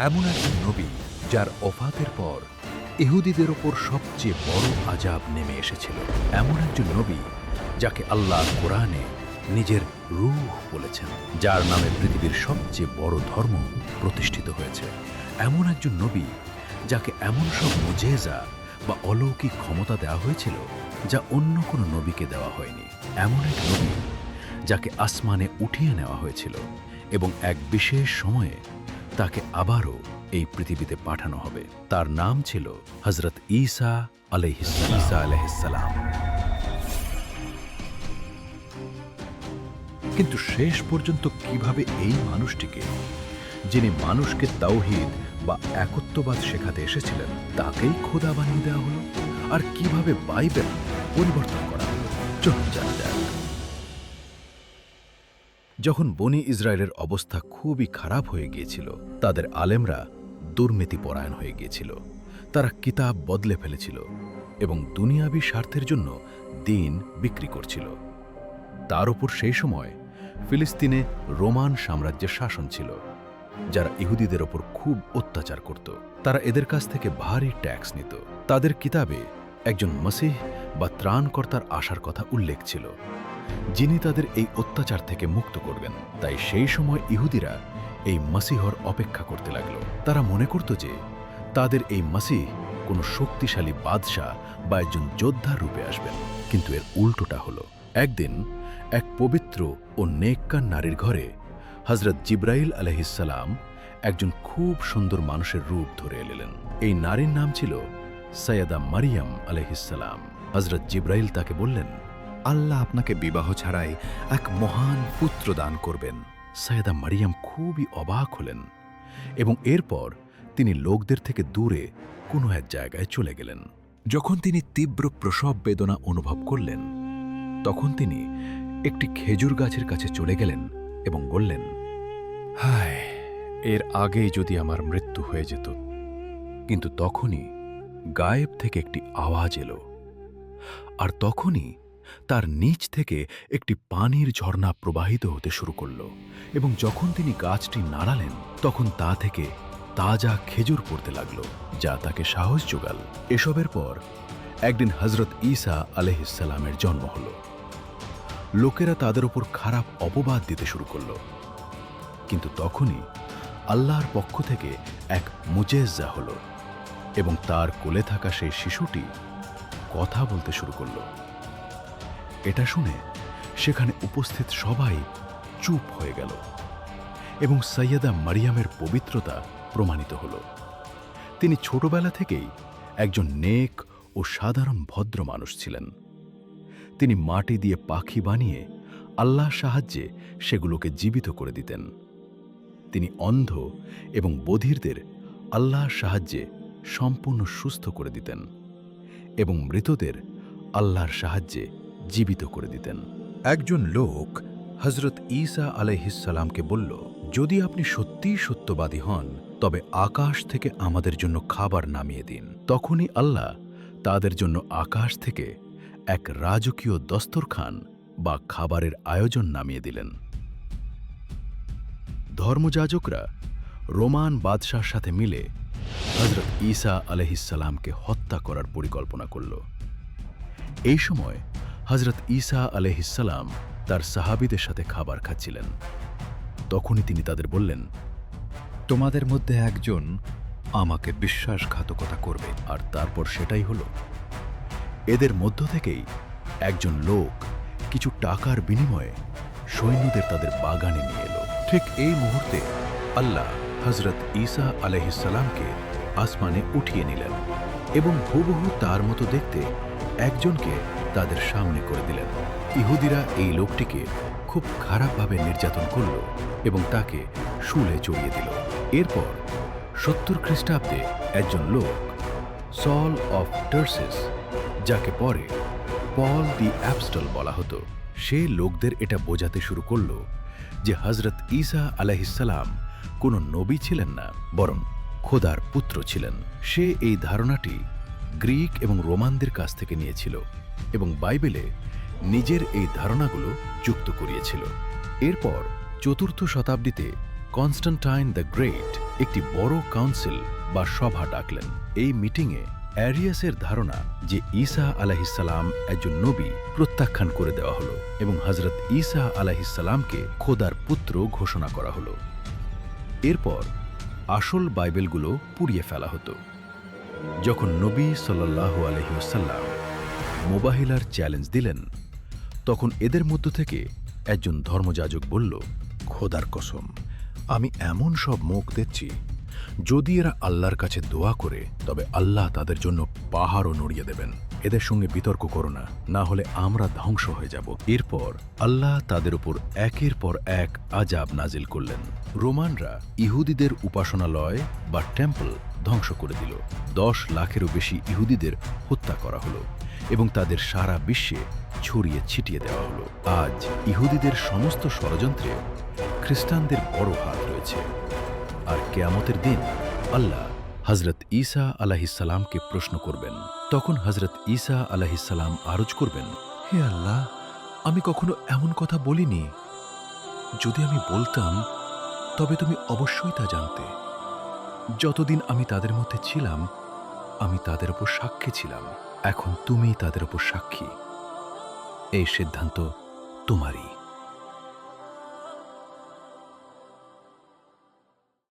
এমন একজন নবী যার ওফাতের পর ইহুদিদের ওপর সবচেয়ে বড় আযাব নেমে এসেছিল। এমন একজন নবী যাকে আল্লাহ কোরআনে নিজের রূহ বলেছেন, যার নামে পৃথিবীর সবচেয়ে বড় ধর্ম প্রতিষ্ঠিত হয়েছে। এমন একজন নবী যাকে এমন সব মুজেজা বা অলৌকিক ক্ষমতা দেওয়া হয়েছিল যা অন্য কোনো নবীকে দেওয়া হয়নি। এমন এক নবী যাকে আসমানে উঠিয়ে নেওয়া হয়েছিল এবং এক বিশেষ সময়ে তাকে আবারও এই পৃথিবীতে পাঠানো হবে। তার নাম ছিল হযরত ঈসা আলাইহিসসালাম। কিন্তু শেষ পর্যন্ত কিভাবে এই মানুষটিকে, যিনি মানুষকে তাওহীদ বা একত্ববাদ শেখাতে এসেছিলেন, তাকেই খোদা বানিয়ে দেওয়া হলো? আর কিভাবে বাইবেল পরিবর্তন করা হলো? চলুন জানা যাক। যখন বনি ইসরায়েলের অবস্থা খুবই খারাপ হয়ে গিয়েছিল, তাদের আলেমরা দুর্নীতিপরায়ণ হয়ে গিয়েছিল। তারা কিতাব বদলে ফেলেছিল এবং দুনিয়াবী স্বার্থের জন্য দ্বীন বিক্রি করছিল। তার উপর সেই সময় ফিলিস্তিনে রোমান সাম্রাজ্যের শাসন ছিল, যারা ইহুদিদের ওপর খুব অত্যাচার করত। তারা এদের কাছ থেকে ভারী ট্যাক্স নিত। তাদের কিতাবে একজন মসিহ বা ত্রাণকর্তার আসার কথা উল্লেখ ছিল, যিনি তাদের এই অত্যাচার থেকে মুক্ত করবেন। তাই সেই সময় ইহুদিরা এই মসিহর অপেক্ষা করতে লাগল। তারা মনে করত যে তাদের এই মসিহ কোনো শক্তিশালী বাদশাহ বা একজন যোদ্ধার রূপে আসবেন। কিন্তু এর উল্টোটা হলো। একদিন এক পবিত্র ও নেককার নারীর ঘরে হযরত জিবরাইল আলাইহিসসালাম একজন খুব সুন্দর মানুষের রূপ ধরে এলেন। এই নারীর নাম ছিল সৈয়দা মারিয়াম আলাইহিসসালাম। হযরত জিবরাইল তাকে বললেন, আল্লাহ আপনাকে বিবাহ ছাড়াই এক মহান পুত্র দান করবেন। সৈয়দা মারিয়াম খুবই অবাক হলেন এবং এরপর তিনি লোকদের থেকে দূরে কোনো এক জায়গায় চলে গেলেন। যখন তিনি তীব্র প্রসব বেদনা অনুভব করলেন, তখন তিনি একটি খেজুর গাছের কাছে চলে গেলেন এবং বললেন, হায়, এর আগেই যদি আমার মৃত্যু হয়ে যেত। কিন্তু তখনই গায়েব থেকে একটি আওয়াজ এলো, আর তখনই তার নিচ থেকে একটি পানির ঝর্ণা প্রবাহিত হতে শুরু করল এবং যখন তিনি গাছটি নাড়ালেন, তখন তা থেকে তাজা খেজুর পড়তে লাগল, যা তাকে সাহস যোগাল। এসবের পর একদিন হযরত ঈসা আলাইহিসসালামের জন্ম হল। লোকেরা তাদের উপর খারাপ অপবাদ দিতে শুরু করল, কিন্তু তখনই আল্লাহর পক্ষ থেকে এক মুজেজ্জা হল এবং তার কোলে থাকা সেই শিশুটি কথা বলতে শুরু করল। এটা শুনে সেখানে উপস্থিত সবাই চুপ হয়ে গেল এবং সৈয়দা মারিয়ামের পবিত্রতা প্রমাণিত হল। তিনি ছোটবেলা থেকেই একজন নেক ও সাধারণ ভদ্র মানুষ ছিলেন। তিনি মাটি দিয়ে পাখি বানিয়ে আল্লাহর সাহায্যে সেগুলোকে জীবিত করে দিতেন। তিনি অন্ধ এবং বধিরদের আল্লাহর সাহায্যে সম্পূর্ণ সুস্থ করে দিতেন এবং মৃতদের আল্লাহর সাহায্যে জীবিত করে দিতেন। একজন লোক হযরত ঈসা আলাইহিসসালামকে বলল, যদি আপনি সত্যিই সত্যবাদী হন, তবে আকাশ থেকে আমাদের জন্য খাবার নামিয়ে দিন। তখনই আল্লাহ তাদের জন্য আকাশ থেকে এক রাজকীয় দস্তরখান বা খাবারের আয়োজন নামিয়ে দিলেন। ধর্মযাজকরা রোমান বাদশার সাথে মিলে হযরত ঈসা আলাইহিসসালামকে হত্যা করার পরিকল্পনা করল। এই সময় হযরত ঈসা আলাইহিসসালাম তার সাহাবীদের সাথে খাবার খাচ্ছিলেন। তখনই তিনি তাদের বললেন, তোমাদের মধ্যে একজন আমাকে বিশ্বাসঘাতকতা করবে। আর তারপর সেটাই হলো। এদের মধ্য থেকেই একজন লোক কিছু টাকার বিনিময়ে সৈন্যদের তাদের বাগানে নিয়ে এলো। ঠিক এই মুহূর্তে আল্লাহ হযরত ঈসা আলাইহিসসালামকে আসমানে উঠিয়ে নিলেন এবং হুবহু তার মতো দেখতে একজনকে তাদের সামনে করে দিলেন। ইহুদিরা এই লোকটিকে খুব খারাপভাবে নির্যাতন করল এবং তাকে শুলে চড়িয়ে দিল। এরপর 70 খ্রিস্টাব্দে একজন লোক সল অফ টার্সিস, যাকে পরে পল দি অ্যাপস্টল বলা হতো, সে লোকদের এটা বোঝাতে শুরু করল যে হযরত ঈসা আলাইহিসসালাম কোনো নবী ছিলেন না, বরং খোদার পুত্র ছিলেন। সে এই ধারণাটি গ্রিক এবং রোমানদের কাছ থেকে নিয়েছিল এবং বাইবেলে নিজের এই ধারণাগুলো যুক্ত করিয়েছিল। এরপর 4th শতাব্দীতে কনস্টান্টাইন দ্য গ্রেট একটি বড় কাউন্সিল বা সভা ডাকলেন। এই মিটিংয়ে অ্যারিয়াসের ধারণা যে ঈসা আলাইহিসসালাম একজন নবী প্রত্যাখ্যান করে দেওয়া হলো এবং হযরত ঈসা আলাইহিসসালামকে খোদার পুত্র ঘোষণা করা হলো। এরপর আসল বাইবেলগুলো পুড়িয়ে ফেলা হতো। যখন নবী সাল্লাল্লাহু আলাইহি ওয়াসাল্লাম মুবাহিলার চ্যালেঞ্জ দিলেন, তখন এদের মধ্য থেকে একজন ধর্মযাজক বলল, খোদার কসম, আমি এমন সব মুখ দেখছি, যদি এরা আল্লাহর কাছে দোয়া করে তবে আল্লাহ তাদের জন্য পাহাড়ও নড়িয়ে দেবেন। এদের সঙ্গে বিতর্ক করো না, না হলে আমরা ধ্বংস হয়ে যাব। এরপর আল্লাহ তাদের উপর একের পর এক আযাব নাজিল করলেন। রোমানরা ইহুদিদের উপাসনালয় বা টেম্পল ধ্বংস করে দিল। 10 লাখেরও বেশি ইহুদিদের হত্যা করা হলো এবং তাদের সারা বিশ্বে ছড়িয়ে ছিটিয়ে দেওয়া হলো। আজ ইহুদিদের সমস্ত ষড়যন্ত্রে খ্রিস্টানদের বড় হাত রয়েছে। আর কিয়ামতের দিন আল্লাহ হযরত ঈসা আলাইহিসসালামকে প্রশ্ন করবেন। তখন হযরত ঈসা আলাইহিসসালাম আরজ করবেন, হে আল্লাহ, আমি কখনো এমন কথা বলিনি। যদি আমি বলতাম তবে তুমি অবশ্যই তা জানতে। যতদিন আমি তাদের মধ্যে ছিলাম আমি তাদের উপর সাক্ষী ছিলাম। এখন তুমি তাদের উপর সাক্ষী। এই সিদ্ধান্ত তোমারই।